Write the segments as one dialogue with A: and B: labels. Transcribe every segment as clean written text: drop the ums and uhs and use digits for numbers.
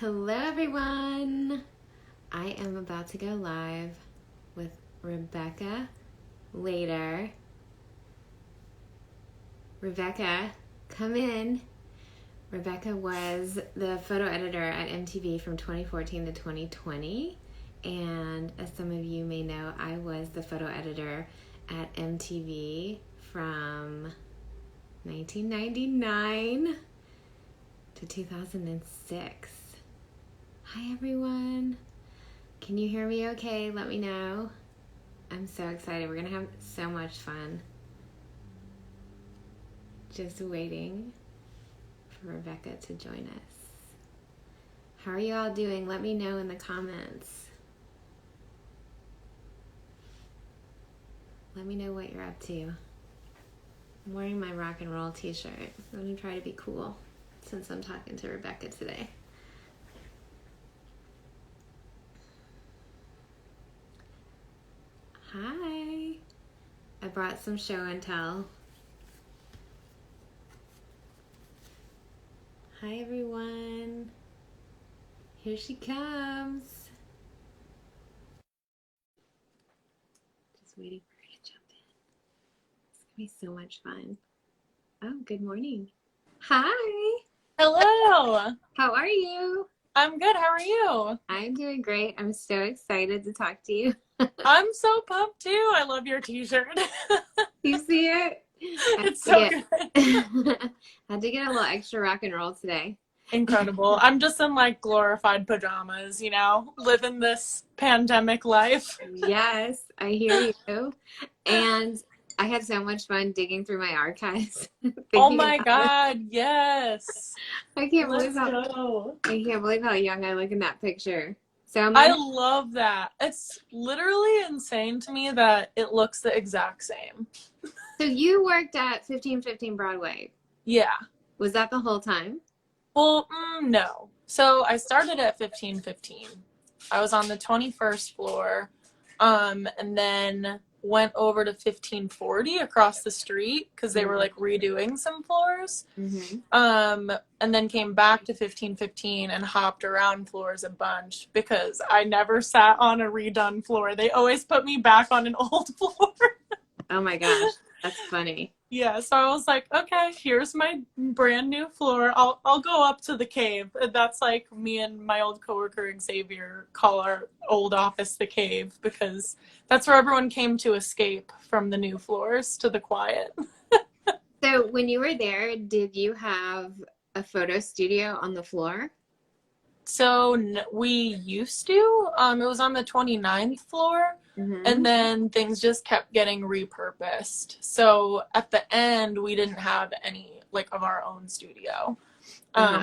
A: Hello, everyone. I am about to go live with Rebecca later. Rebecca, come in. Rebecca was the photo editor at MTV from 2014 to 2020. And as some of you may know, I was the photo editor at MTV from 1999 to 2006. Hi, everyone. Can you hear me okay? Let me know. I'm so excited. We're going to have so much fun. Just waiting for Rebecca to join us. How are you all doing? Let me know in the comments. Let me know what you're up to. I'm wearing my rock and roll t-shirt. I'm going to try to be cool since I'm talking to Rebecca today. Hi. I brought some show and tell. Hi, everyone. Here she comes. Just waiting for her to jump in. It's going to be so much fun. Oh, good morning. Hi.
B: Hello.
A: How are you?
B: I'm good. How are you?
A: I'm doing great. I'm so excited to talk to you.
B: I'm so pumped too. I love your t-shirt.
A: You see it?
B: It's so good.
A: Had to get a little extra rock and roll today.
B: Incredible. I'm just in like glorified pajamas, living this pandemic life.
A: Yes, I hear you. And I had so much fun digging through my archives.
B: Oh
A: Thinking
B: my
A: about
B: God, yes.
A: I can't
B: Let's go.
A: believe how young I look in that picture. So
B: I
A: my
B: love that. It's literally insane to me that it looks the exact same.
A: So you worked at 1515 Broadway.
B: Yeah.
A: Was that the whole time?
B: Well, no. So I started at 1515. I was on the 21st floor, and then went over to 1540 across the street because they were like redoing some floors.
A: Mm-hmm.
B: And then came back to 1515 and hopped around floors a bunch because I never sat on a redone floor. They always put me back on an old floor.
A: Oh my gosh, that's funny.
B: Yeah, so I was like, okay, here's my brand new floor. I'll go up to the cave. That's like me and my old coworker Xavier call our old office the cave because that's where everyone came to escape from the new floors to the quiet.
A: So when you were there, did you have a photo studio on the floor?
B: So we used to. It was on the 29th floor.
A: Mm-hmm.
B: And then things just kept getting repurposed. So at the end, we didn't have any like of our own studio.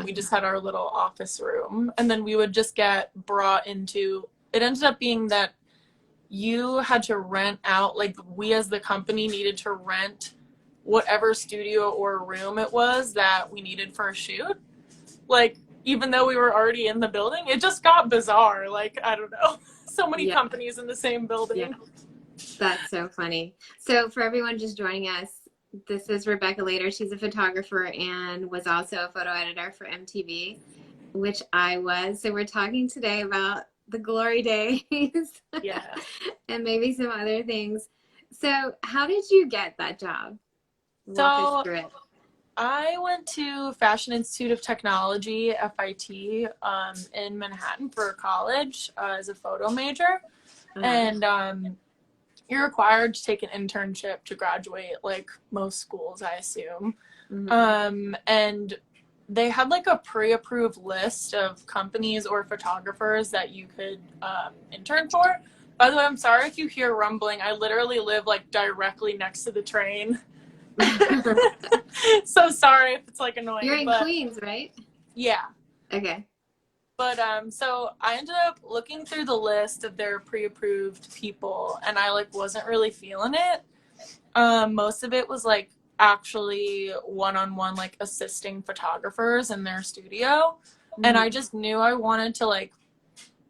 B: We just had our little office room. And then we would just get brought into, it ended up being that you had to rent out, like we as the company needed to rent whatever studio or room it was that we needed for a shoot. Like, even though we were already in the building, it just got bizarre. Like, I don't know. So many companies in the same building.
A: Yeah. That's so funny. So for everyone just joining us, this is Rebecca Later. She's a photographer and was also a photo editor for MTV, which I was. So we're talking today about the glory days.
B: Yeah.
A: And maybe some other things. So how did you get that job? Walk us through it.
B: I went to Fashion Institute of Technology, FIT, in Manhattan for college as a photo major. And you're required to take an internship to graduate, like most schools, I assume. And they had like a pre-approved list of companies or photographers that you could intern for. By the way, I'm sorry if you hear rumbling. I literally live like directly next to the train. So sorry if it's like annoying.
A: You're in Queens, right?
B: Yeah.
A: Okay.
B: But so I ended up looking through the list of their pre-approved people, and I like wasn't really feeling it. Most of it was like actually one-on-one like assisting photographers in their studio, and I just knew I wanted to like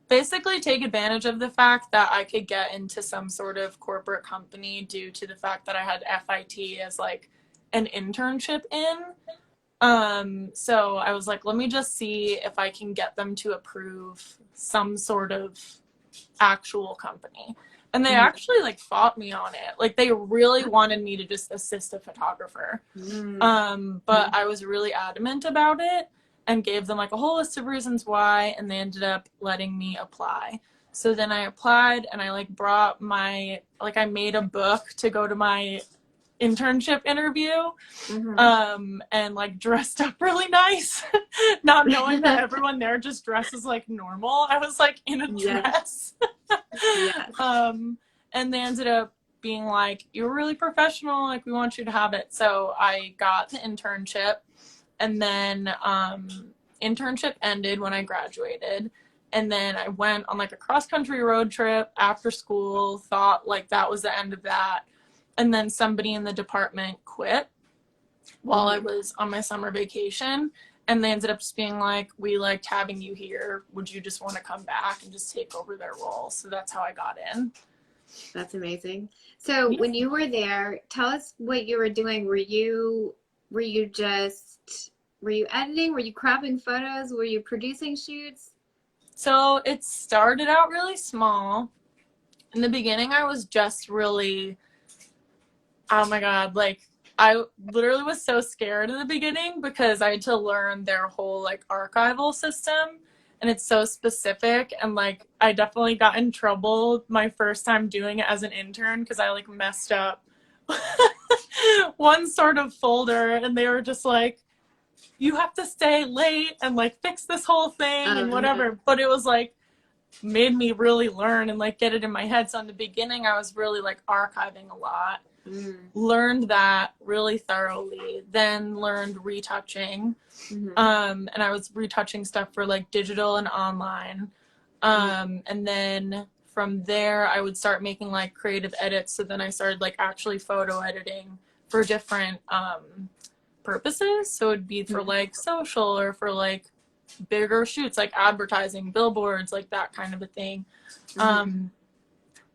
B: basically take advantage of the fact that I could get into some sort of corporate company due to the fact that I had FIT as like an internship in. So I was like, let me just see if I can get them to approve some sort of actual company. And they actually like fought me on it. Like they really wanted me to just assist a photographer. But I was really adamant about it and gave them like a whole list of reasons why, and they ended up letting me apply. So then I applied, and I like brought my, like I made a book to go to my internship interview, and like dressed up really nice, not knowing that everyone there just dresses like normal. I was like in a dress.
A: Yes.
B: And they ended up being like, you're really professional, like we want you to have it. So I got the internship, and then internship ended when I graduated. And then I went on like a cross-country road trip after school, thought like that was the end of that. And then somebody in the department quit while I was on my summer vacation. And they ended up just being like, we liked having you here. Would you just want to come back and just take over their role? So that's how I got in.
A: That's amazing. So when you were there, tell us what you were doing. Were you editing? Were you cropping photos? Were you producing shoots?
B: So it started out really small. In the beginning, I was just really, oh my God, like I literally was so scared in the beginning because I had to learn their whole like archival system, and it's so specific, and like I definitely got in trouble my first time doing it as an intern because I like messed up one sort of folder, and they were just like, you have to stay late and like fix this whole thing and whatever. But it was like made me really learn and like get it in my head. So in the beginning I was really like archiving a lot. Learned that really thoroughly, then learned retouching. And I was retouching stuff for like digital and online. And then from there I would start making like creative edits. So then I started like actually photo editing for different purposes. So it'd be for like social or for like bigger shoots, like advertising, billboards, like that kind of a thing.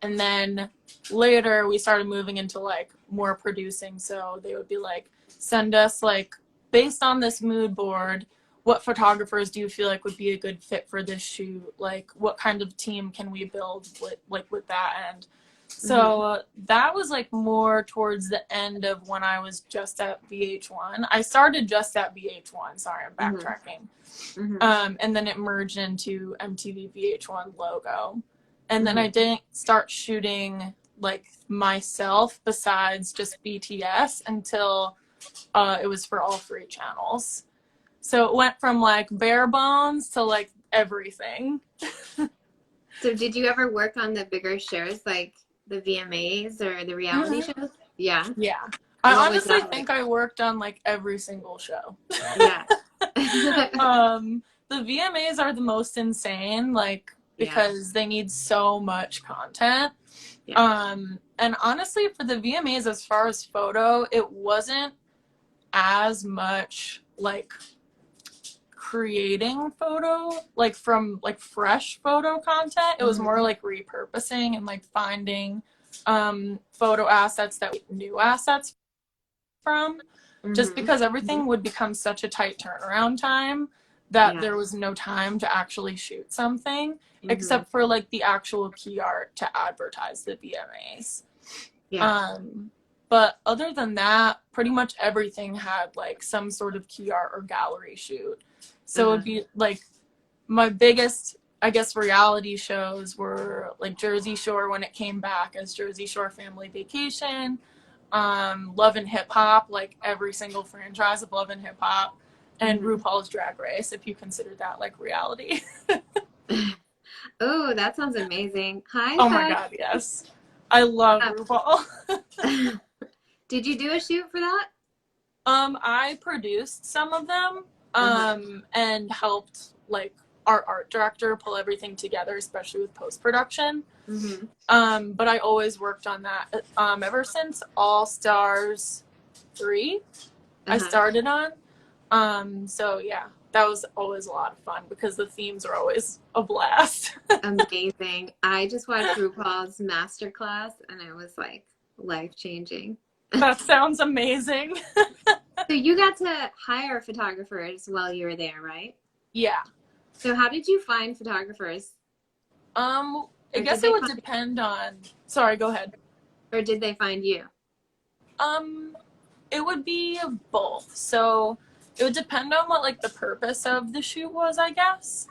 B: And then later we started moving into like more producing. So they would be like, send us like, based on this mood board, what photographers do you feel like would be a good fit for this shoot? Like what kind of team can we build with that end? So that was like more towards the end of when I was just at VH1. I started just at VH1. Sorry, I'm backtracking. And then it merged into MTV VH1 logo. And then I didn't start shooting like myself besides just BTS until it was for all 3 channels. So it went from like bare bones to like everything.
A: So did you ever work on the bigger shows like the VMAs or the reality shows? Yeah.
B: Yeah. I honestly think I worked on like every single show.
A: Yeah.
B: The VMAs are the most insane, like because they need so much content. And honestly, for the VMAs, as far as photo, it wasn't as much like creating photo, like from like fresh photo content. It was more like repurposing and like finding photo assets that new assets from, just because everything would become such a tight turnaround time that there was no time to actually shoot something except for like the actual key art to advertise the VMAs. But other than that, pretty much everything had like some sort of key art or gallery shoot. So it'd be like my biggest, I guess, reality shows were like Jersey Shore when it came back as Jersey Shore Family Vacation, Love and Hip Hop, like every single franchise of Love and Hip Hop, and RuPaul's Drag Race, if you consider that like reality.
A: Oh, that sounds amazing.
B: Oh my God, yes. I love RuPaul.
A: Did you do a shoot for that?
B: I produced some of them, and helped like our art director pull everything together, especially with post-production. But I always worked on that. Ever since All Stars 3, I started on. So yeah, that was always a lot of fun because the themes are always a blast.
A: Amazing. I just watched RuPaul's masterclass and it was like life-changing.
B: That sounds amazing.
A: So you got to hire photographers while you were there, right?
B: Yeah.
A: So how did you find photographers?
B: I
A: Or did
B: guess it
A: they
B: would
A: find,
B: depend on, sorry, go ahead.
A: or did they find you?
B: Um, it would be both. So it would depend on what like the purpose of the shoot was, I guess.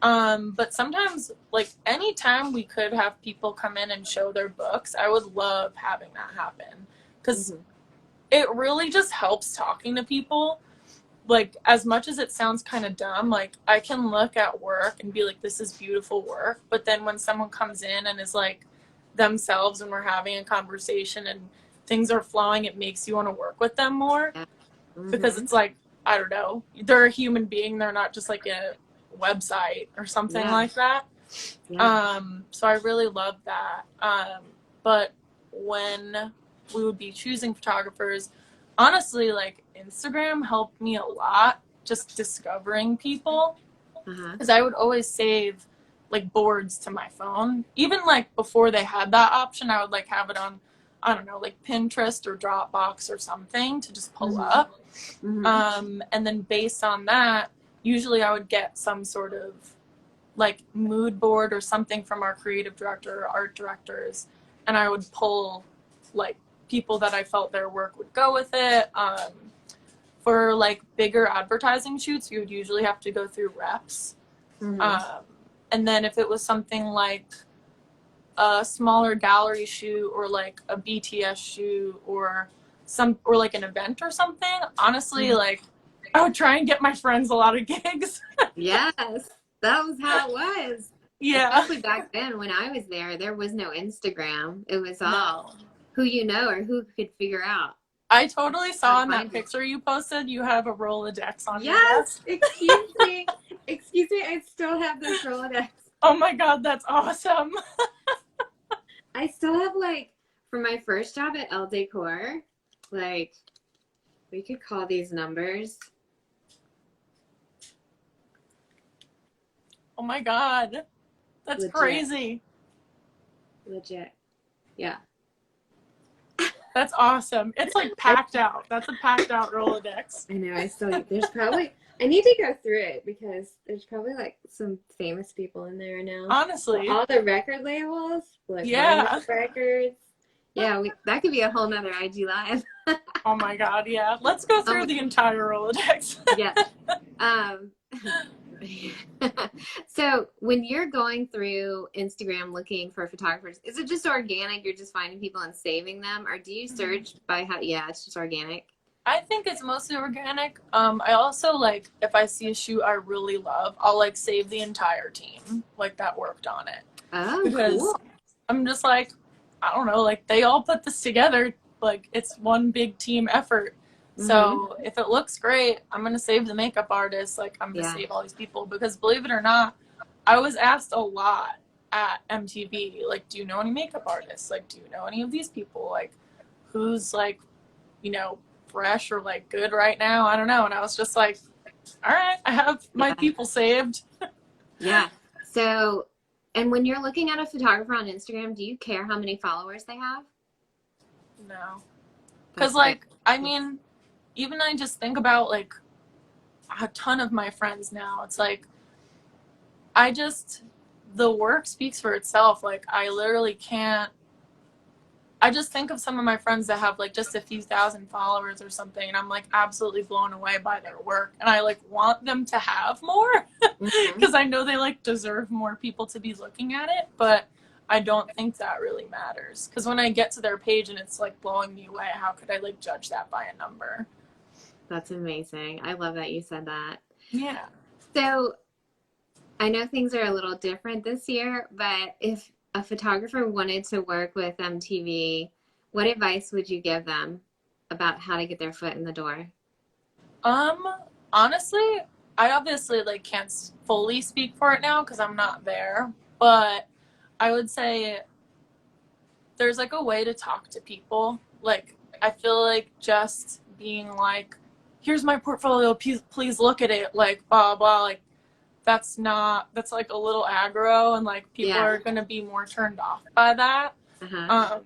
B: But sometimes, like anytime we could have people come in and show their books, I would love having that happen because
A: Mm-hmm.
B: it really just helps talking to people. Like, as much as it sounds kind of dumb, like I can look at work and be like, this is beautiful work. But then when someone comes in and is like themselves and we're having a conversation and things are flowing, it makes you want to work with them more
A: Yeah.
B: because
A: Mm-hmm.
B: it's like, I don't know, they're a human being, they're not just like a website or something
A: Yeah.
B: like that.
A: Yeah.
B: So I really love that. But when we would be choosing photographers, honestly, like Instagram helped me a lot just discovering people
A: Uh-huh.
B: because I would always save like boards to my phone. Even like before they had that option, I would like have it on, I don't know, like Pinterest or Dropbox or something to just pull
A: Mm-hmm.
B: up.
A: Mm-hmm.
B: And then based on that, usually I would get some sort of like mood board or something from our creative director or art directors, and I would pull like people that I felt their work would go with it. For like bigger advertising shoots, you would usually have to go through reps.
A: Mm-hmm.
B: Um, and then if it was something like a smaller gallery shoot or like a BTS shoot or like an event or something, honestly,
A: Mm-hmm.
B: like I would try and get my friends a lot of gigs.
A: Yes, that was how it was.
B: Yeah.
A: Especially back then when I was there was no Instagram. It was all
B: No.
A: who you know or who could figure out
B: I totally
A: how to
B: saw in that
A: find you.
B: picture you posted, you have a Rolodex on your
A: Yes,
B: desk.
A: excuse me. Excuse me, I still have this Rolodex.
B: Oh my god, that's awesome.
A: I still have like from my first job at El Decor, like we could call these numbers.
B: Oh my god, that's
A: Legit.
B: crazy.
A: Legit. Yeah.
B: That's awesome. It's like packed out. That's a packed out Rolodex.
A: I know. I still there's probably I need to go through it because there's probably like some famous people in there now. But
B: Honestly.
A: all the record labels, like
B: Yeah.
A: Harmony Records. Yeah, that could be a whole nother IG live.
B: Oh my god, yeah. Let's go
A: Oh
B: through
A: my,
B: the entire Rolodex.
A: yes. Um, so when you're going through Instagram looking for photographers, is it just organic? You're just finding people and saving them, or do you search by how? Yeah, it's just organic.
B: I think it's mostly organic. I also like if I see a shoot I really love, I'll like save the entire team like that worked on it
A: Oh,
B: because
A: cool.
B: I'm just like I don't know, like they all put this together, like it's one big team effort.
A: Mm-hmm.
B: So if it looks great, I'm gonna save the makeup artist, like I'm gonna
A: Yeah.
B: save all these people because believe it or not, I was asked a lot at MTV, like, do you know any makeup artists? Like, do you know any of these people? Like, who's like, you know, fresh or like good right now? I don't know. And I was just like, all right, I have my
A: Yeah.
B: people saved.
A: Yeah. So, and when you're looking at a photographer on Instagram, do you care how many followers they have?
B: No. Because,
A: That's good.
B: like, I mean, even I just think about like a ton of my friends now. It's like, I just, the work speaks for itself. Like, I literally can't. I just think of some of my friends that have like just a few thousand followers or something, and I'm like absolutely blown away by their work. And I like want them to have more
A: Mm-hmm.
B: because I know they like deserve more people to be looking at it, but I don't think that really matters. Because when I get to their page and it's like blowing me away, how could I like judge that by a number?
A: That's amazing. I love that you said that.
B: Yeah.
A: So, I know things are a little different this year, but if a photographer wanted to work with MTV, what advice would you give them about how to get their foot in the door?
B: Um, Honestly, I obviously like can't fully speak for it now because I'm not there, but I would say there's like a way to talk to people. Like I feel like just being like, here's my portfolio, please look at it, like blah blah, like that's like a little aggro and like people
A: Yeah.
B: are gonna be more turned off by that.
A: Uh-huh.
B: Um,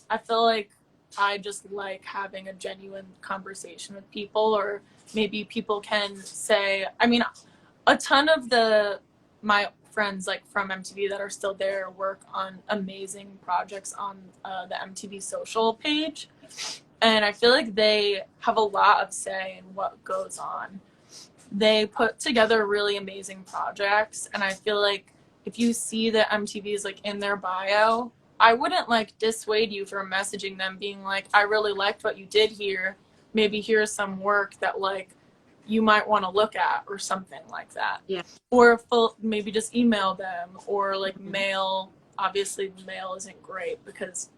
B: I feel like I just like having a genuine conversation with people, or maybe people can say, I mean, a ton of my friends like from MTV that are still there work on amazing projects on the MTV social page, and I feel like they have a lot of say in what goes on. They put together really amazing projects, and I feel like if you see that MTV is like in their bio, I wouldn't like dissuade you from messaging them being like, I really liked what you did here, maybe here's some work that like you might want to look at, or something like that.
A: Yeah.
B: Or maybe just email them, or like mail. Obviously mail isn't great because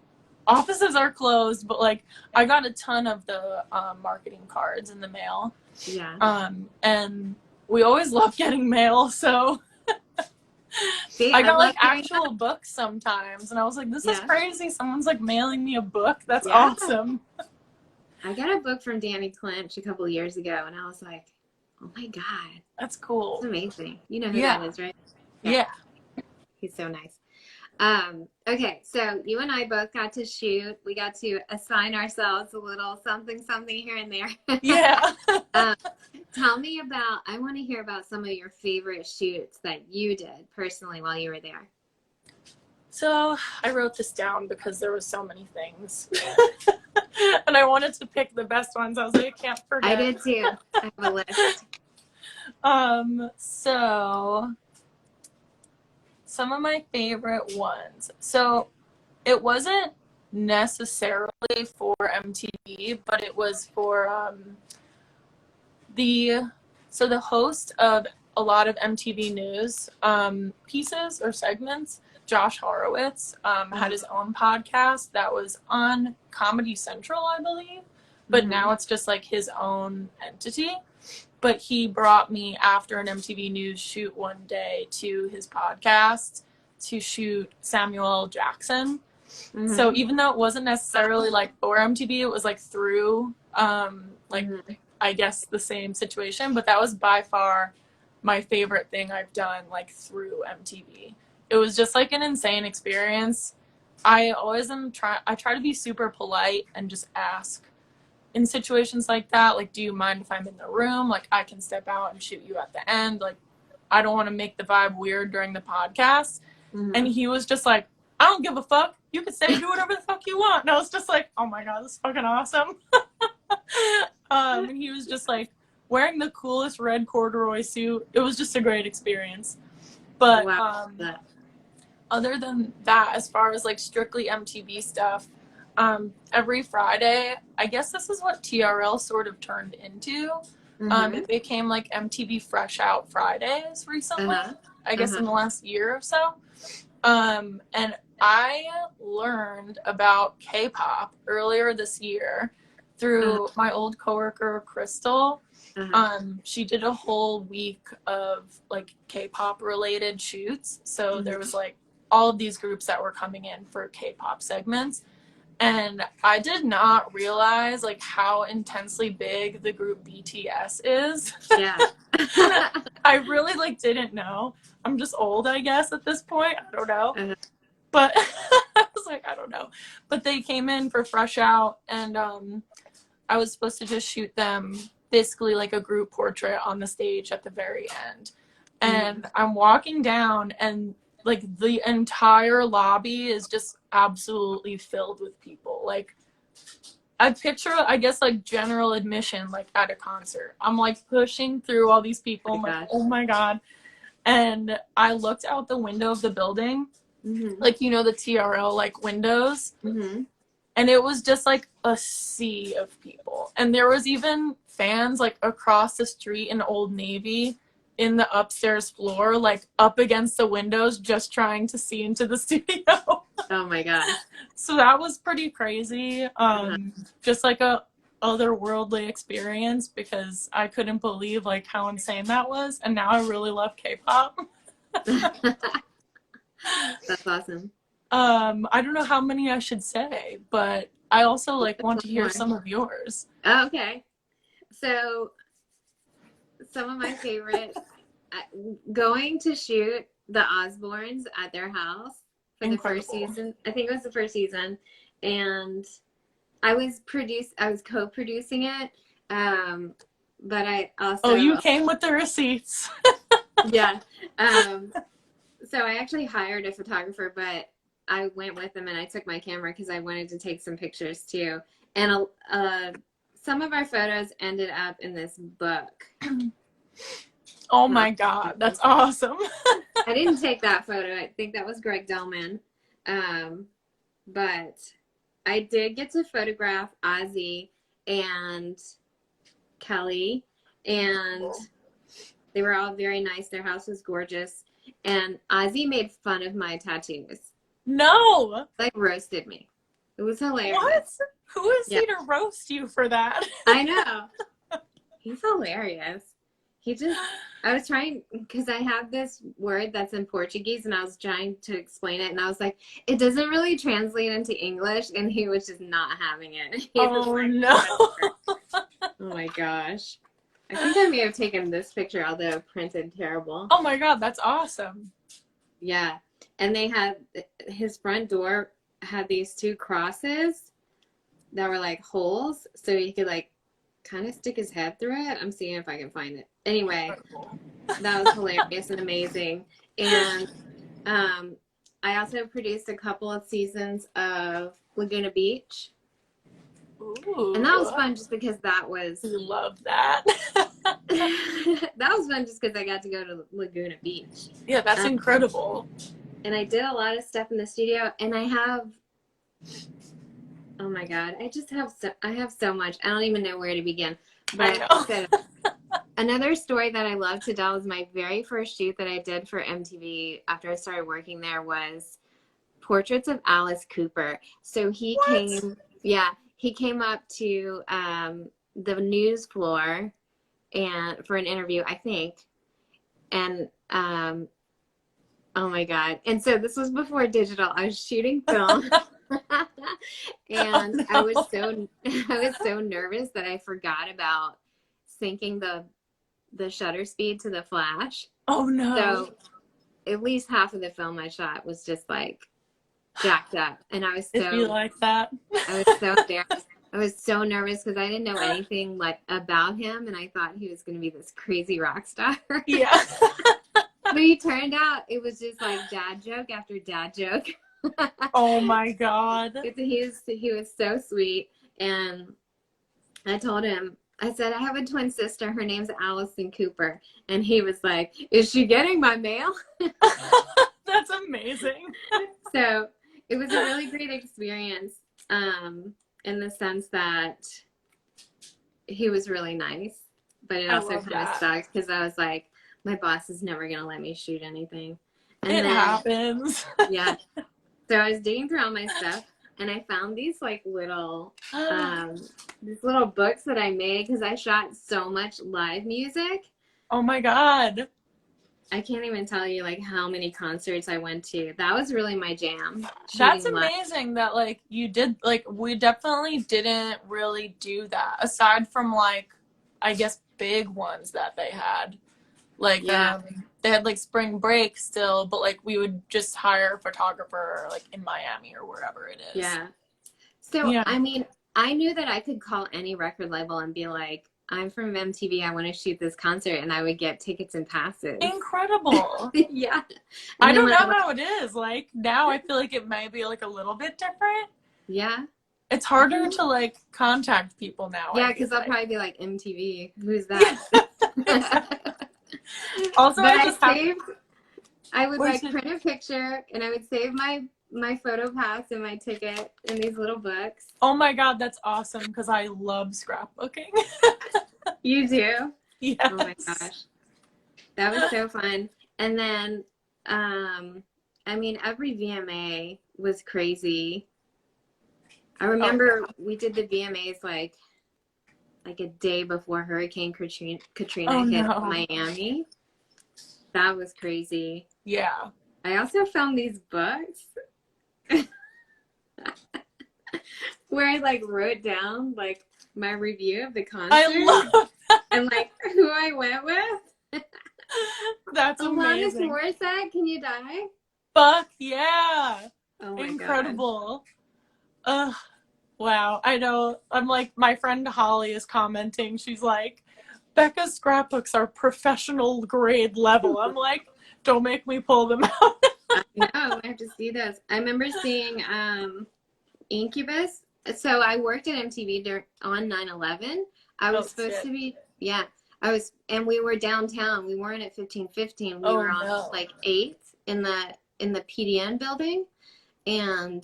B: offices are closed, but like I got a ton of the marketing cards in the mail.
A: Yeah.
B: And we always love getting mail, so
A: See,
B: I got like
A: getting
B: actual books sometimes, and I was like, this is
A: Yeah.
B: crazy. Someone's like mailing me a book. That's
A: Yeah.
B: awesome.
A: I got a book from Danny Clinch a couple of years ago, and I was like, oh my God.
B: That's cool.
A: It's amazing. You know who that is, right?
B: Yeah.
A: He's so nice. Okay, so you and I both got to shoot. We got to assign ourselves a little something here and there.
B: Yeah.
A: Tell me about, I want to hear about some of your favorite shoots that you did personally while you were there.
B: So I wrote this down because there were so many things. And I wanted to pick the best ones. I was like, I can't forget.
A: I did too. I have a list.
B: So some of my favorite ones. So it wasn't necessarily for MTV, but it was for the host of a lot of MTV News pieces or segments, Josh Horowitz, had his own podcast that was on Comedy Central, I believe, but now it's just like his own entity. But he brought me after an MTV News shoot one day to his podcast to shoot Samuel L. Jackson. So even though it wasn't necessarily like for MTV, it was like through I guess the same situation, but that was by far my favorite thing I've done like through MTV. It was just like an insane experience. I try to be super polite and just ask in situations like that, like, do you mind if I'm in the room? Like, I can step out and shoot you at the end. Like, I don't want to make the vibe weird during the podcast. And he was just like, I don't give a fuck. You can say do whatever the fuck you want. And I was just like, oh my God, this is fucking awesome. And he was just like wearing the coolest red corduroy suit. It was just a great experience. But other than that, as far as like strictly MTV stuff, every Friday, I guess this is what TRL sort of turned into. It became like MTV Fresh Out Fridays recently, I guess in the last year or so. And I learned about K-pop earlier this year through my old coworker, Crystal. She did a whole week of like K-pop related shoots. So there was like all of these groups that were coming in for K-pop segments. And I did not realize like how intensely big the group BTS is.
A: Yeah.
B: I really like didn't know. I'm just old, I guess, at this point. I don't know. But I was like, I don't know. But they came in for Fresh Out, and I was supposed to just shoot them basically like a group portrait on the stage at the very end. And I'm walking down, and like the entire lobby is just absolutely filled with people. Like I picture, I guess, like general admission, like at a concert. I'm like pushing through all these people. I'm like, oh my God. And I looked out the window of the building, like, you know, the TRL like windows. And it was just like a sea of people. And there was even fans like across the street in Old Navy in the upstairs floor, like up against the windows, just trying to see into the studio.
A: Oh my God.
B: So that was pretty crazy. Just like a otherworldly experience, because I couldn't believe like how insane that was. And now I really love K-pop.
A: That's awesome.
B: I don't know how many I should say, but I also like want to hear some of yours.
A: Okay. So some of my favorite, going to shoot the Osbournes at their house for the first season. I think it was the first season. And I was co-producing it. But I
B: Oh, you
A: also,
B: came with the receipts.
A: yeah. So I actually hired a photographer, but I went with him and I took my camera because I wanted to take some pictures too. And some of our photos ended up in this book.
B: Oh my God, that's awesome.
A: I didn't take that photo. I think that was Greg Delman. But I did get to photograph Ozzy and Kelly, and they were all very nice. Their house was gorgeous. And Ozzy made fun of my tattoos.
B: No.
A: Like, roasted me. It was hilarious.
B: What? Who is he to roast you for that?
A: I know. He's hilarious. I was trying, because I have this word that's in Portuguese, and I was trying to explain it, and I was like, it doesn't really translate into English, and he was just not having it.
B: Oh, no.
A: Oh my gosh. I think I may have taken this picture, although printed terrible.
B: Oh my God, that's awesome.
A: Yeah. And his front door had these 2 crosses that were like holes, so he could like kind of stick his head through it. I'm seeing if I can find it. Anyway, that was hilarious and amazing. And I also produced a couple of seasons of Laguna Beach.
B: Ooh.
A: And that was fun just because that was...
B: We love that.
A: That was fun just because I got to go to Laguna Beach.
B: Yeah, that's incredible.
A: And I did a lot of stuff in the studio, and I have... Oh my God, I have so much. I don't even know where to begin. But so, another story that I love to tell is my very first shoot that I did for MTV after I started working there was portraits of Alice Cooper. So he came up to the news floor and for an interview, I think. And oh my God. And so this was before digital. I was shooting film. And I was so nervous that I forgot about syncing the shutter speed to the flash.
B: Oh no.
A: So at least half of the film I shot was just like jacked up. And I was so...
B: If you like that.
A: I was so embarrassed. I was so nervous because I didn't know anything like about him, and I thought he was going to be this crazy rock star.
B: Yeah.
A: But he turned out it was just like dad joke after dad joke.
B: Oh my God.
A: He was so sweet, and I told him, I said, I have a twin sister. Her name's Allison Cooper. And he was like, is she getting my mail?
B: That's amazing.
A: So it was a really great experience in the sense that he was really nice. But it also kind of sucked because I was like, my boss is never going to let me shoot anything. And
B: it happens.
A: Yeah. So I was digging through all my stuff, and I found these like these little books that I made because I shot so much live music.
B: Oh my God.
A: I can't even tell you like how many concerts I went to. That was really my jam.
B: That's amazing that like you did, like we definitely didn't really do that aside from like, I guess big ones that they had. Like they had like spring break still, but like we would just hire a photographer like in Miami or wherever it is.
A: Yeah. So I mean, I knew that I could call any record label and be like, I'm from MTV, I want to shoot this concert, and I would get tickets and passes.
B: Incredible.
A: Yeah.
B: I don't know how it is. Like now I feel like it might be like a little bit different.
A: Yeah.
B: It's harder to like contact people now.
A: Yeah, because they'll probably be like, MTV, who's that?
B: Also,
A: but I would like print a picture, and I would save my photo pass and my ticket in these little books.
B: Oh my God, that's awesome because I love scrapbooking.
A: You do?
B: Yes.
A: Oh my gosh. That was so fun. And then, I mean, every VMA was crazy. I remember we did the VMAs like a day before Hurricane Katrina hit Miami. That was crazy.
B: Yeah.
A: I also found these books where I like wrote down like my review of the concert.
B: I love that.
A: And like who I went with.
B: That's amazing.
A: Alanis Morissette, Can You Die?
B: Fuck yeah.
A: Oh my
B: Incredible.
A: God.
B: Wow, I know. I'm like, my friend Holly is commenting. She's like, Becca's scrapbooks are professional grade level. I'm like, don't make me pull them out.
A: No, I have to see those. I remember seeing Incubus. So I worked at MTV on 9/11. I was supposed
B: shit.
A: to be, yeah, and we were downtown. We weren't at 1515. We
B: Oh,
A: were on
B: no.
A: like 8th in the PDN building, and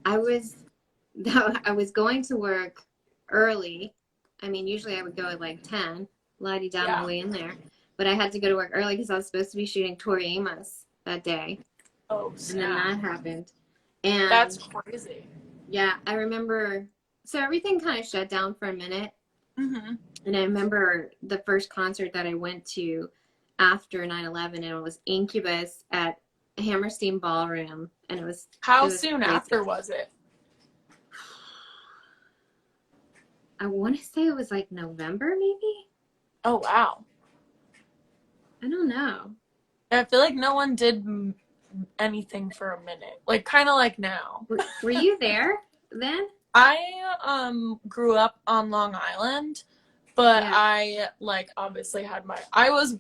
A: I was I was going to work early. I mean, usually I would go at like 10, la-di-da my way in there. But I had to go to work early because I was supposed to be shooting Tori Amos that day.
B: Oh,
A: and then
B: snap.
A: that happened. And
B: That's crazy.
A: yeah, I remember. So everything kind of shut down for a minute.
B: Mm-hmm.
A: And I remember the first concert that I went to after 9/11, and it was Incubus at Hammerstein Ballroom. And it was
B: How
A: it was
B: soon
A: crazy.
B: after was it?
A: I want to say it was like November, maybe.
B: Oh, wow.
A: I don't know.
B: I feel like no one did anything for a minute. Like, kind of like now.
A: Were you there then?
B: I grew up on Long Island, but
A: Yeah.
B: I like obviously had I was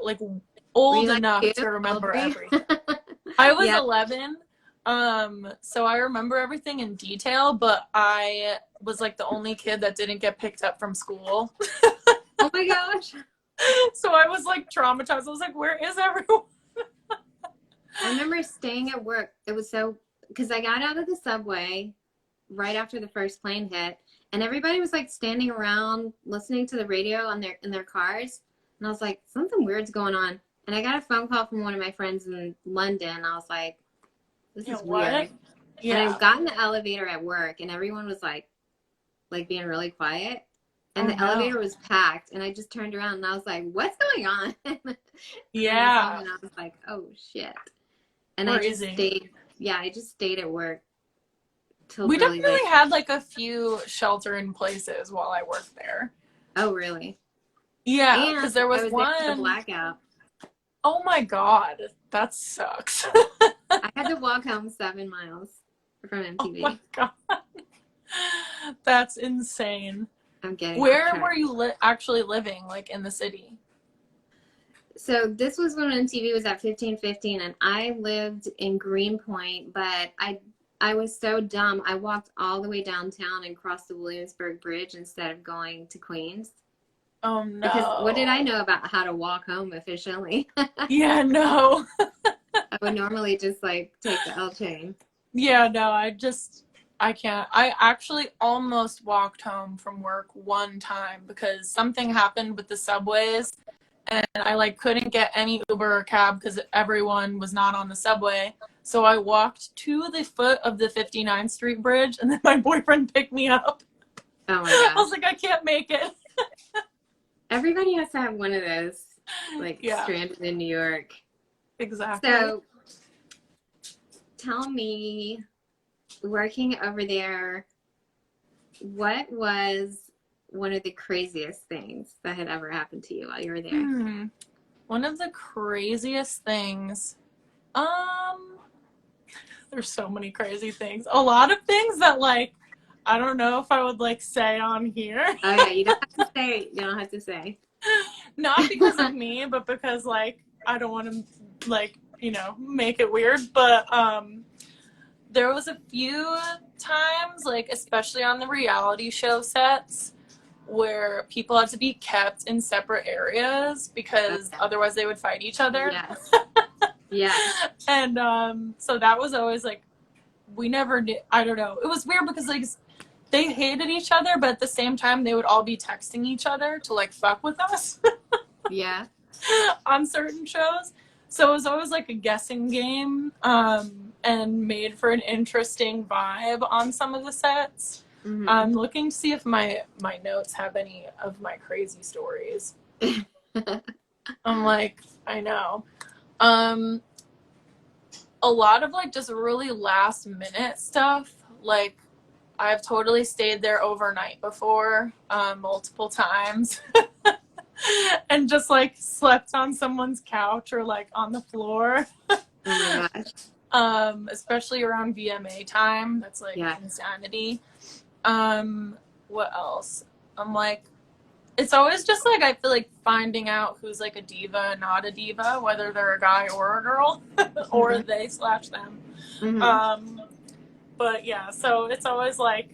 B: like old enough to remember everything. I was 11, so I remember everything in detail, but I was like the only kid that didn't get picked up from school.
A: Oh my gosh.
B: So I was like traumatized. I was like, where is everyone?
A: I remember staying at work. It was because I got out of the subway right after the first plane hit, and everybody was like standing around listening to the radio in their cars, and I was like, something weird's going on. And I got a phone call from one of my friends in London. I was like, this is weird. Yeah. And I got in the elevator at work, and everyone was like being really quiet, and the elevator was packed, and I just turned around and I was like, what's going on?
B: Yeah.
A: And I was like, oh shit. And
B: Crazy.
A: I just stayed at work till
B: we
A: really
B: definitely
A: late.
B: had like a few shelter in places while I worked there.
A: Oh, really?
B: Yeah, because there was one
A: there for the blackout.
B: Oh my god, that sucks.
A: I had to walk home 7 miles from MTV.
B: Oh my god, that's insane.
A: I'm getting.
B: Where were you actually living, like in the city?
A: So this was when MTV was at 1515, and I lived in Greenpoint, but I was so dumb. I walked all the way downtown and crossed the Williamsburg Bridge instead of going to Queens.
B: Oh no.
A: Because what did I know about how to walk home efficiently?
B: Yeah, no.
A: I would normally just like take the L train.
B: Yeah, no, I can't. I actually almost walked home from work one time because something happened with the subways. And I like couldn't get any Uber or cab because everyone was not on the subway. So I walked to the foot of the 59th Street Bridge, and then my boyfriend picked me up.
A: Oh my gosh.
B: I was like, I can't make it.
A: Everybody has to have one of those, like, stranded in New York.
B: Exactly.
A: So tell me, working over there, what was one of the craziest things that had ever happened to you while you were there?
B: One of the craziest things, there's so many crazy things. A lot of things that like, I don't know if I would like say on here.
A: Oh yeah, you don't have to say. You don't have to say.
B: Not because of me, but because like, I don't want to like, make it weird. But there was a few times, like especially on the reality show sets, where people had to be kept in separate areas because otherwise they would fight each other.
A: Yes. Yeah.
B: And so that was always like, we never knew. I don't know. It was weird because like they hated each other, but at the same time they would all be texting each other to like fuck with us.
A: Yeah.
B: On certain shows. So it was always like a guessing game, and made for an interesting vibe on some of the sets.
A: Mm-hmm.
B: I'm looking to see if my notes have any of my crazy stories. I'm like, I know. A lot of like just really last minute stuff. Like I've totally stayed there overnight before, multiple times. And just like slept on someone's couch or like on the floor.
A: Oh my gosh.
B: especially around VMA time. That's like insanity. What else? I'm like, it's always just like, I feel like finding out who's like a diva and not a diva, whether they're a guy or a girl, or they / them. But yeah, so it's always like,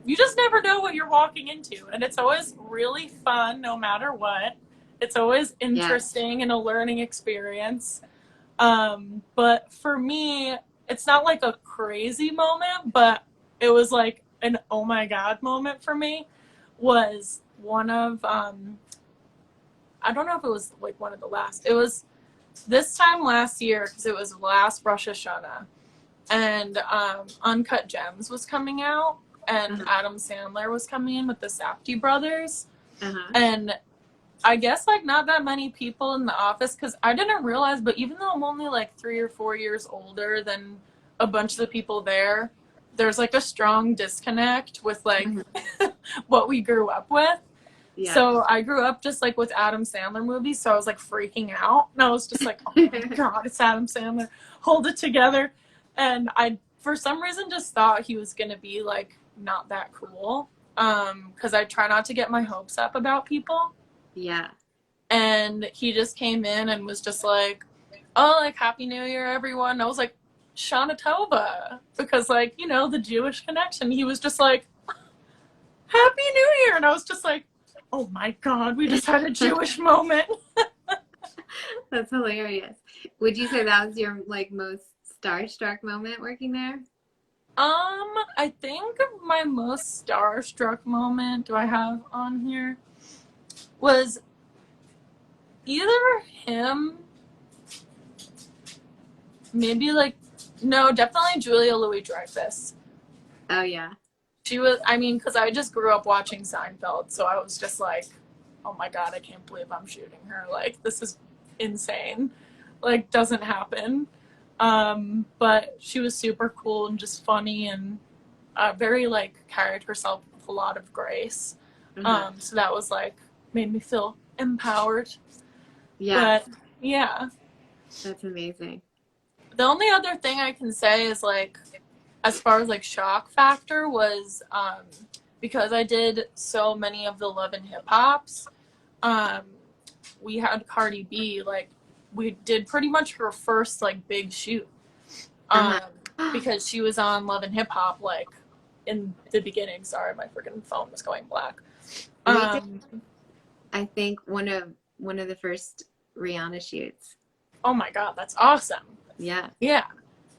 B: you just never know what you're walking into, and it's always really fun no matter what. It's always interesting and a learning experience. But for me, it's not like a crazy moment, but it was like an oh my god moment for me. Was one of I don't know if it was like one of the last. It was this time last year, because it was last Rosh Hashanah, and Uncut Gems was coming out, and Adam Sandler was coming in with the Safdie brothers, and I guess like not that many people in the office, because I didn't realize, but even though I'm only like 3 or 4 years older than a bunch of the people there, there's like a strong disconnect with like what we grew up with. Yeah. So I grew up just like with Adam Sandler movies, so I was like freaking out, and I was just like, oh my god, it's Adam Sandler, hold it together. And I, for some reason, just thought he was gonna be like not that cool, because I try not to get my hopes up about people.
A: Yeah.
B: And he just came in and was just like, oh, like, Happy New Year, everyone. And I was like, Shana Tova, because like, you know, the Jewish connection. He was just like, Happy New Year. And I was just like, oh my god, we just had a Jewish moment.
A: That's hilarious. Would you say that was your like most starstruck moment working there?
B: I think my most starstruck moment, do I have on here, was either him, maybe like, no, definitely Julia Louis-Dreyfus.
A: Oh yeah.
B: She was, I mean, because I just grew up watching Seinfeld, so I was just like, oh my god, I can't believe I'm shooting her. Like, this is insane. Like, doesn't happen. But she was super cool and just funny, and very, like, carried herself with a lot of grace. So that was, like, made me feel empowered.
A: Yeah.
B: But, yeah.
A: That's amazing.
B: The only other thing I can say is, like, as far as like shock factor was, because I did so many of the Love and Hip Hops, we had Cardi B, like we did pretty much her first like big shoot, because she was on Love and Hip Hop like in the beginning. Sorry, my freaking phone was going black.
A: I think one of the first Rihanna shoots.
B: Oh my god, that's awesome.
A: Yeah.
B: Yeah.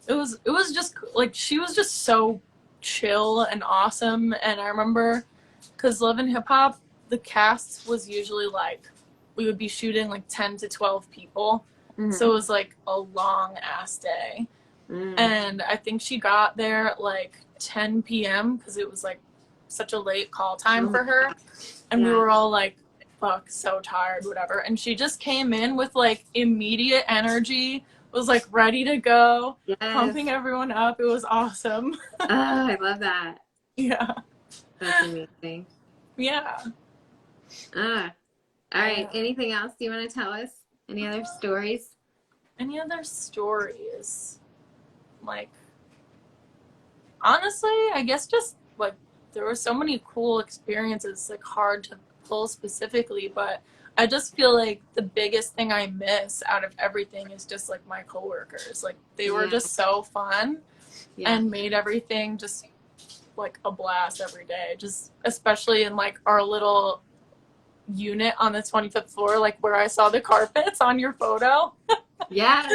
B: It was just like, she was just so chill and awesome. And I remember, because Love and Hip Hop, the cast was usually like, we would be shooting like 10 to 12 people. So it was like a long ass day. And I think she got there at like 10 p.m. because it was like such a late call time for her. And we were all like, fuck, so tired, whatever. And she just came in with like immediate energy, was like ready to go, pumping everyone up. It was awesome.
A: Oh, I love that.
B: Yeah.
A: That's amazing.
B: Yeah.
A: All right. Anything else you want to tell us? Any other stories?
B: Any other stories? Like, honestly, I guess just like there were so many cool experiences, like hard to pull specifically, but I just feel like the biggest thing I miss out of everything is just like my coworkers. Like they were just so fun and made everything just like a blast every day. Just especially in like our little unit on the 25th floor, like where I saw the carpets on your photo.
A: Yeah.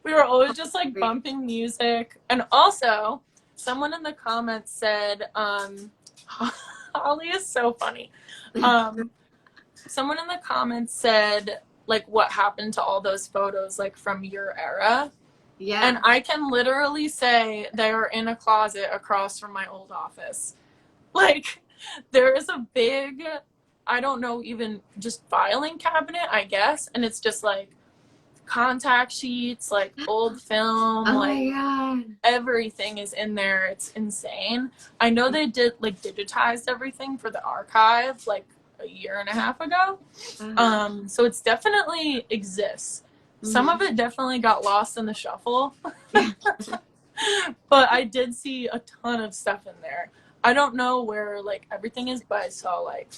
B: We were always just like bumping music. And also someone in the comments said, Holly is so funny. Someone in the comments said, like, what happened to all those photos, like, from your era? Yeah. And I can literally say they are in a closet across from my old office. Like, there is a big, I don't know, even just filing cabinet, I guess. And it's just, like, contact sheets, like, old film.
A: Oh,
B: like,
A: my God.
B: Everything is in there. It's insane. I know they did, like, digitized everything for the archive, like, a year and a half ago. So it's definitely exists. Some of it definitely got lost in the shuffle. But I did see a ton of stuff in there. I don't know where like everything is, but I saw like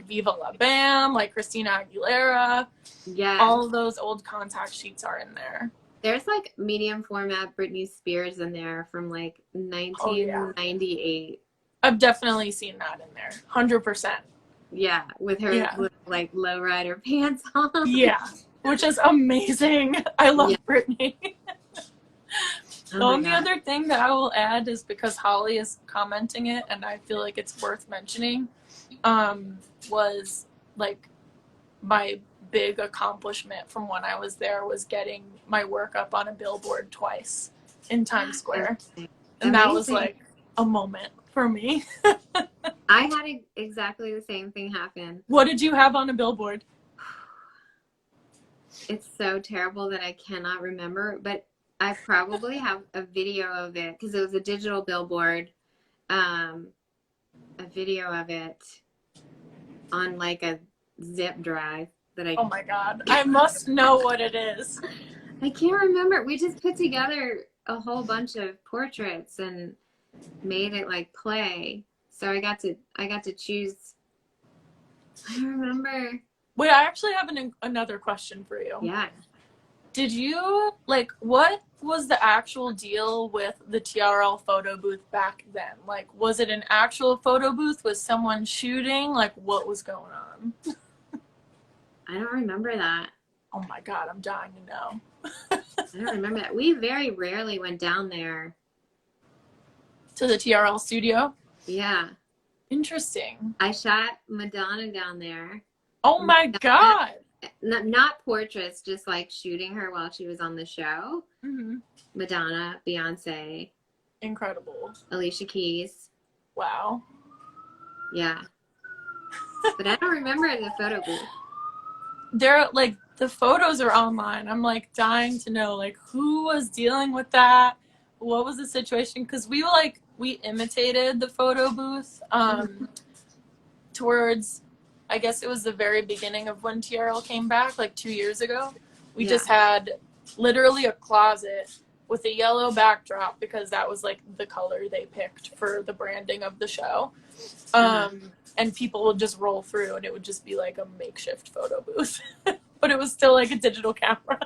B: Viva La Bam, like Christina Aguilera.
A: Yeah.
B: All of those old contact sheets are in there.
A: There's like medium format Britney Spears in there from like 1998.
B: I've definitely seen that in there. 100%.
A: Yeah, with her little, like lowrider pants on.
B: Yeah, which is amazing. I love Britney. The only other thing that I will add is because Holly is commenting it, and I feel like it's worth mentioning, was like my big accomplishment from when I was there was getting my work up on a billboard twice in Times Square. And that was like a moment for me.
A: I had exactly the same thing happen.
B: What did you have on a billboard?
A: It's so terrible that I cannot remember, but I probably have a video of it because it was a digital billboard, a video of it on like a zip drive that I...
B: Oh my God. I must know what it is.
A: I can't remember. We just put together a whole bunch of portraits and made it like play. So I got to choose. I don't remember.
B: Wait, I actually have another question for you.
A: Yeah.
B: Did you, like, what was the actual deal with the TRL photo booth back then? Like, was it an actual photo booth? Was someone shooting? Like, what was going on?
A: I don't remember that.
B: Oh my God, I'm dying to know.
A: I don't remember that. We very rarely went down there.
B: To the TRL studio?
A: Yeah.
B: Interesting.
A: I shot Madonna down there.
B: Oh my God.
A: Not portraits, just like shooting her while she was on the show.
B: Mm-hmm.
A: Madonna, Beyonce.
B: Incredible.
A: Alicia Keys.
B: Wow.
A: Yeah. But I don't remember the photo booth.
B: They're like, the photos are online. I'm like dying to know like who was dealing with that. What was the situation? Because we imitated the photo booth towards, I guess it was the very beginning of when TRL came back, like 2 years ago. We just had literally a closet with a yellow backdrop because that was like the color they picked for the branding of the show. And people would just roll through and it would just be like a makeshift photo booth. But it was still like a digital camera.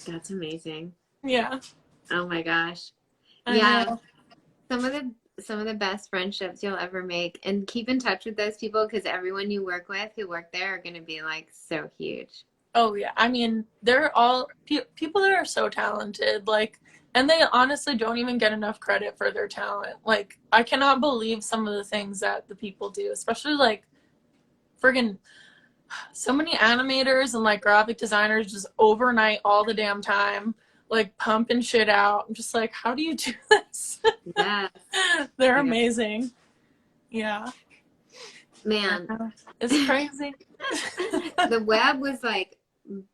A: That's amazing.
B: Yeah.
A: Oh my gosh.
B: I know.
A: Some of the best friendships you'll ever make, and keep in touch with those people because everyone you work with who work there are going to be like so huge.
B: Oh yeah. I mean, they're all people that are so talented, like, and they honestly don't even get enough credit for their talent. Like, I cannot believe some of the things that the people do, especially like friggin' so many animators and like graphic designers just overnight all the damn time, like pumping shit out. I'm just like, how do you do this?
A: Yeah.
B: They're amazing. Yeah.
A: Man.
B: It's crazy.
A: The web was like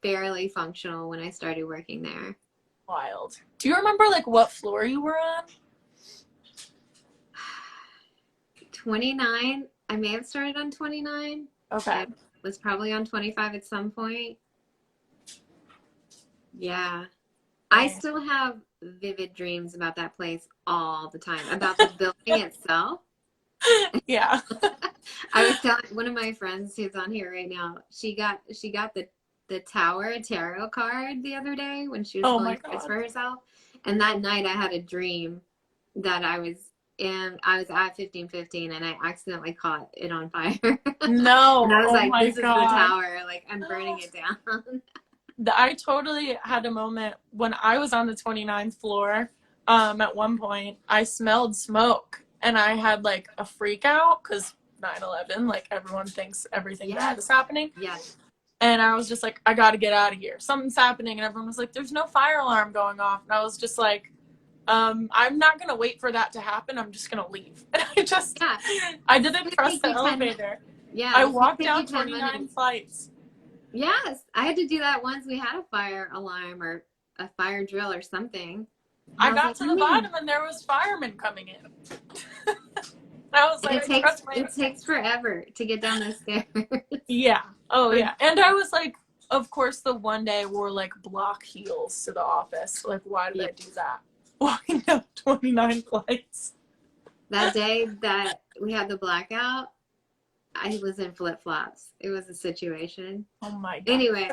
A: barely functional when I started working there.
B: Wild. Do you remember like what floor you were on?
A: 29. I may have started on 29.
B: Okay.
A: I was probably on 25 at some point. Yeah. I still have vivid dreams about that place all the time, about the building itself.
B: Yeah.
A: I was telling one of my friends who's on here right now, she got the Tower Tarot card the other day when she was pulling cards for herself. And that night I had a dream that I was at 1515 and I accidentally caught it on fire.
B: No.
A: And I was like, this is the tower. Like, I'm burning it down.
B: I totally had a moment when I was on the 29th floor. At one point, I smelled smoke and I had like a freak out because 9/11, like everyone thinks everything bad is happening.
A: Yes.
B: And I was just like, I got to get out of here. Something's happening. And everyone was like, there's no fire alarm going off. And I was just like, I'm not going to wait for that to happen. I'm just going to leave. And I didn't trust the elevator. Yeah. I walked down 29 flights.
A: Yes. I had to do that once we had a fire alarm or a fire drill or something.
B: I got to the bottom and there was firemen coming in. I was like,
A: it takes forever to get down those stairs.
B: Yeah. Oh, yeah. And I was like, of course, the one day wore like block heels to the office. Like, why did I do that? Walking up 29 flights.
A: That day that we had the blackout, I was in flip-flops. It was a situation.
B: Oh my God.
A: Anyway.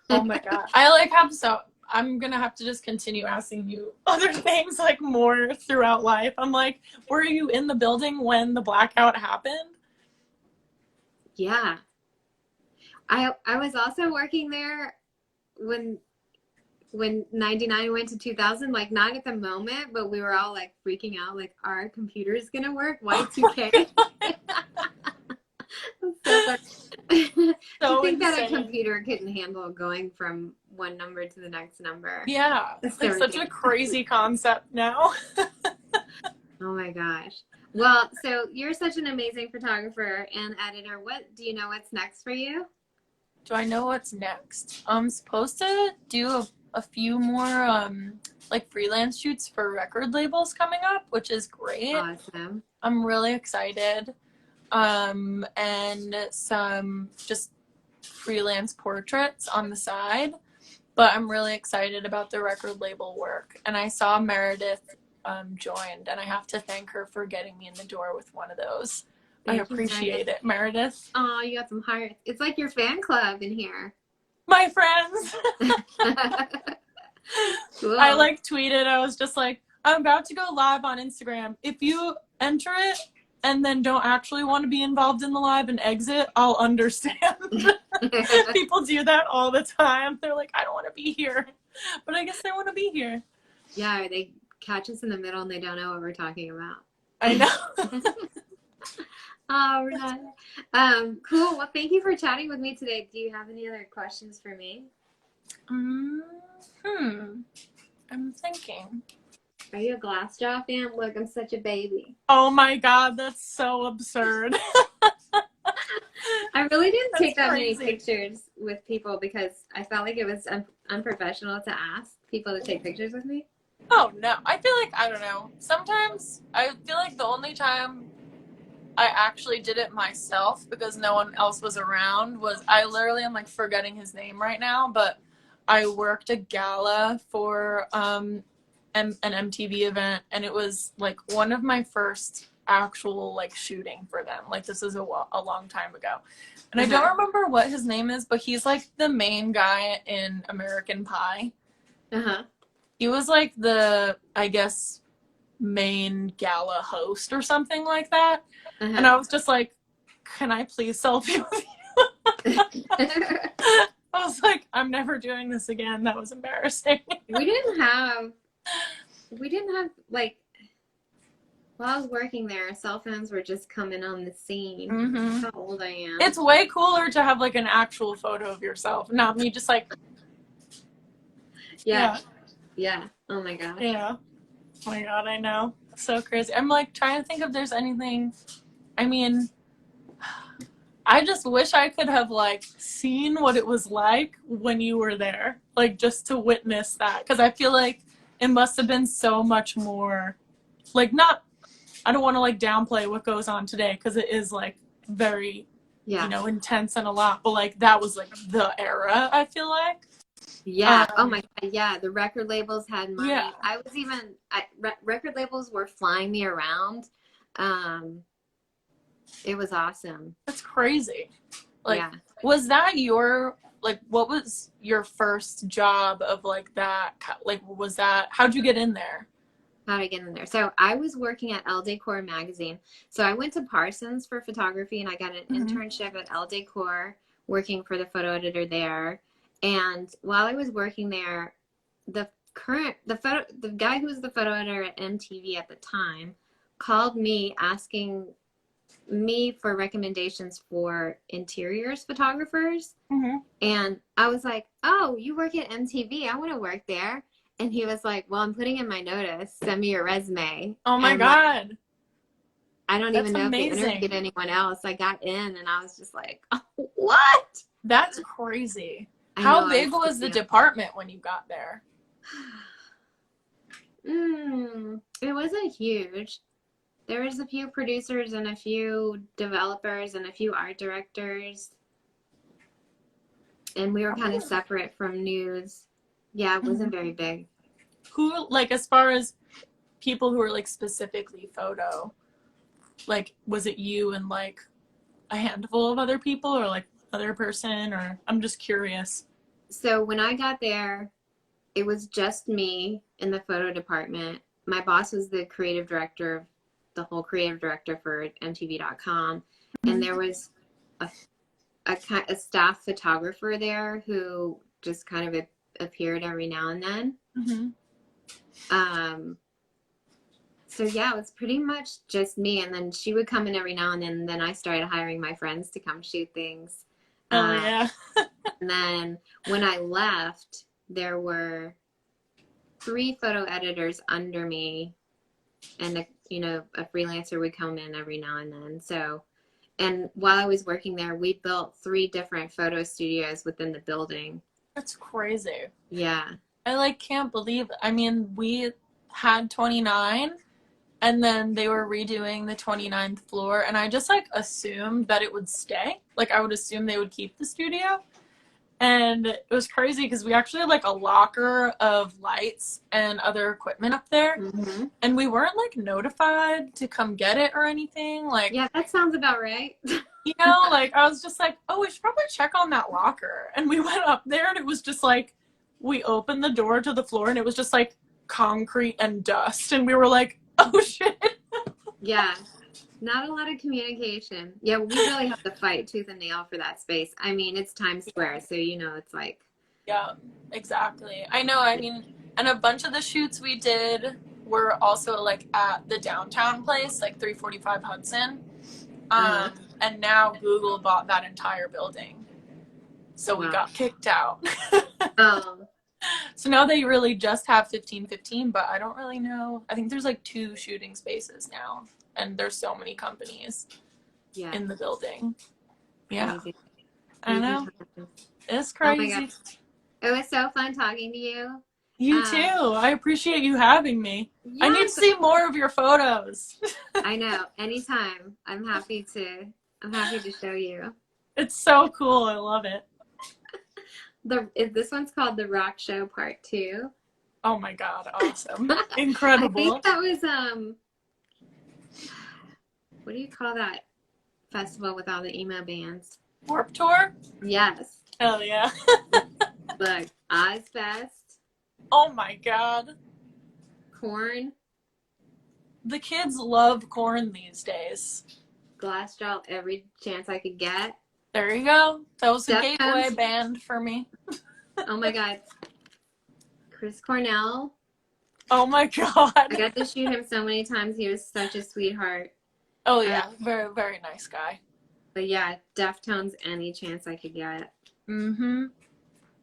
B: Oh my God. I like have so I'm gonna have to just continue asking you other things like more throughout life. I'm like, were you in the building when the blackout happened?
A: Yeah. I was also working there when 99 went to 2000, like not at the moment, but we were all like freaking out, like, our computer's gonna work? Y2K. So to think that a computer couldn't handle going from one number to the next number.
B: Yeah. It's like such a crazy concept now.
A: Oh my gosh. Well, so you're such an amazing photographer and editor. What do you know what's next for you?
B: Do I know what's next? I'm supposed to do a few more like freelance shoots for record labels coming up, which is great.
A: Awesome.
B: I'm really excited. And some just freelance portraits on the side. But I'm really excited about the record label work. And I saw Meredith joined, and I have to thank her for getting me in the door with one of those. I appreciate it, Meredith.
A: Oh, you got some hearts. It's like your fan club in here.
B: My friends.
A: Cool.
B: I like tweeted, I was just like, I'm about to go live on Instagram. If you enter it and then don't actually want to be involved in the live and exit, I'll understand. People do that all the time. They're like, I don't want to be here. But I guess they want to be here.
A: Yeah, they catch us in the middle and they don't know what we're talking about.
B: I know.
A: Oh, Renata. Cool. Well, thank you for chatting with me today. Do you have any other questions for me?
B: I'm thinking.
A: Are you a Glassjaw fan? Look, I'm such a baby.
B: Oh my God, that's so absurd.
A: I really didn't take that many pictures with people because I felt like it was unprofessional to ask people to take pictures with me.
B: Oh, no. I feel like, I don't know. Sometimes I feel like the only time I actually did it myself because no one else was around was I literally am like forgetting his name right now, but I worked a gala for an MTV event, and it was like one of my first actual like shooting for them. Like this is a long time ago. And I don't remember what his name is, but he's like the main guy in American Pie. He was like the, I guess, main gala host or something like that. And I was just like, can I please selfie with you? I was like, I'm never doing this again. That was embarrassing.
A: We didn't have like, while I was working there, cell phones were just coming on the scene. That's how old I am.
B: It's way cooler to have like an actual photo of yourself, not me just like.
A: Yeah. Oh my gosh.
B: Yeah. Oh my God, I know. So crazy. I'm like trying to think if there's anything. I mean, I just wish I could have like seen what it was like when you were there, like just to witness that, because I feel like it must have been so much more, like not. I don't want to like downplay what goes on today because it is like very, you know, intense and a lot. But like that was like the era. I feel like.
A: Yeah. Oh my God. Yeah. The record labels had money.
B: Yeah.
A: I was even, record labels were flying me around. It was awesome.
B: That's crazy. Like, was that your, like, what was your first job of like that? Like, was that, how'd you get in there?
A: How to get in there. So I was working at Elle Decor magazine. So I went to Parsons for photography and I got an internship at Elle Decor working for the photo editor there. And while I was working there, the guy who was the photo editor at MTV at the time called me asking me for recommendations for interiors photographers. And I was like, oh, you work at MTV. I want to work there. And he was like, well, I'm putting in my notice. Send me your resume.
B: Oh my God.
A: I don't even know if they interviewed anyone else. I got in and I was just like, oh, what?
B: That's crazy. How big was the department when you got there?
A: It wasn't huge. There was a few producers and a few developers and a few art directors. and we were kind of separate from news. Yeah, it wasn't very big.
B: Who, like, as far as people who were like specifically photo, like, was it you and like a handful of other people, or like other person, or I'm just curious.
A: So when I got there, it was just me in the photo department. My boss was the creative director, the whole creative director for MTV.com, and there was a staff photographer there who just kind of appeared every now and then. So yeah, it was pretty much just me, and then she would come in every now and then I started hiring my friends to come shoot things.
B: Oh yeah.
A: And then when I left, there were 3 photo editors under me, and a freelancer would come in every now and then. So, and while I was working there, we built 3 different photo studios within the building.
B: That's crazy.
A: Yeah.
B: I like can't believe, I mean, we had 29 and then they were redoing the 29th floor, and I just like assumed that it would stay. Like I would assume they would keep the studio. And it was crazy because we actually had like a locker of lights and other equipment up there. And we weren't like notified to come get it or anything. Like,
A: yeah, that sounds about right.
B: You know, like I was just like, oh, we should probably check on that locker. And we went up there and it was just like, we opened the door to the floor and it was just like concrete and dust. And we were like, oh shit.
A: Yeah. Not a lot of communication. Yeah, we really have to fight tooth and nail for that space. I mean, it's Times Square, so it's like.
B: Yeah, exactly. I know. I mean, and a bunch of the shoots we did were also like at the downtown place, like 345 Hudson. And now Google bought that entire building. So we got kicked out. So now they really just have 1515, but I don't really know. I think there's like 2 shooting spaces now. And there's so many companies in the building. Yeah. Crazy. I know. It's crazy.
A: Oh my God. It was so fun talking to you.
B: You too. I appreciate you having me. Yes. I need to see more of your photos.
A: I know. Anytime. I'm happy to show you.
B: It's so cool. I love it.
A: This one's called The Rock Show Part 2.
B: Oh my God. Awesome. Incredible.
A: I think that was what do you call that festival with all the emo bands?
B: Warped Tour?
A: Yes.
B: Hell yeah.
A: Look, Ozfest.
B: Oh my God.
A: Korn.
B: The kids love Korn these days.
A: Glassjaw every chance I could get.
B: There you go. That was a gateway band for me.
A: Oh my God. Chris Cornell.
B: Oh my God.
A: I got to shoot him so many times. He was such a sweetheart.
B: Oh yeah, very, very nice guy.
A: But yeah, Deftones any chance I could get.
B: I'm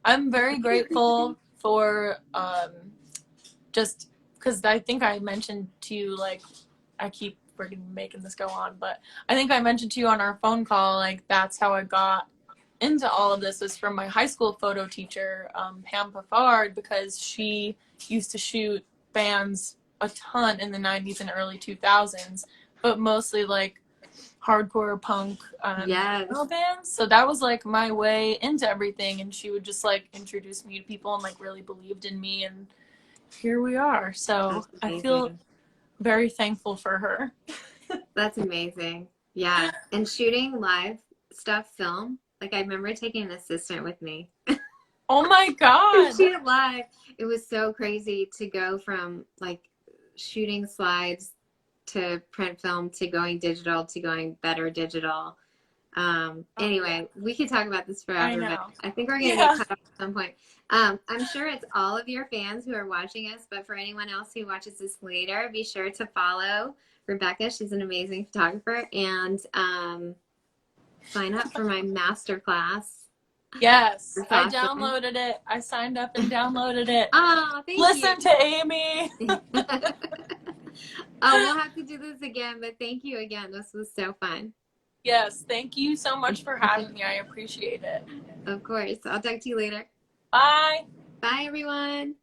B: very grateful for just because I think I mentioned to you, like, I keep freaking making this go on, but I think I mentioned to you on our phone call, like, that's how I got into all of this, was from my high school photo teacher, Pam Paffard, because she used to shoot bands a ton in the 90s and early 2000s, but mostly like hardcore punk metal bands. So that was like my way into everything, and she would just like introduce me to people and like really believed in me, and here we are. So I feel very thankful for her.
A: That's amazing. Yeah. And shooting live stuff, film, like I remember taking an assistant with me.
B: Oh my God.
A: Shoot it live. It was so crazy to go from like shooting slides to print film to going digital to going better digital. Anyway, we could talk about this forever, but I think we're going to get cut off at some point. I'm sure it's all of your fans who are watching us, but for anyone else who watches this later, be sure to follow Rebecca. She's an amazing photographer, and sign up for my masterclass.
B: Yes, I downloaded it. I signed up and downloaded it.
A: Oh, thank you.
B: Listen to Amy.
A: Oh, we'll have to do this again, but thank you again. This was so fun.
B: Yes, thank you so much for having me. I appreciate it.
A: Of course. I'll talk to you later.
B: Bye.
A: Bye, everyone.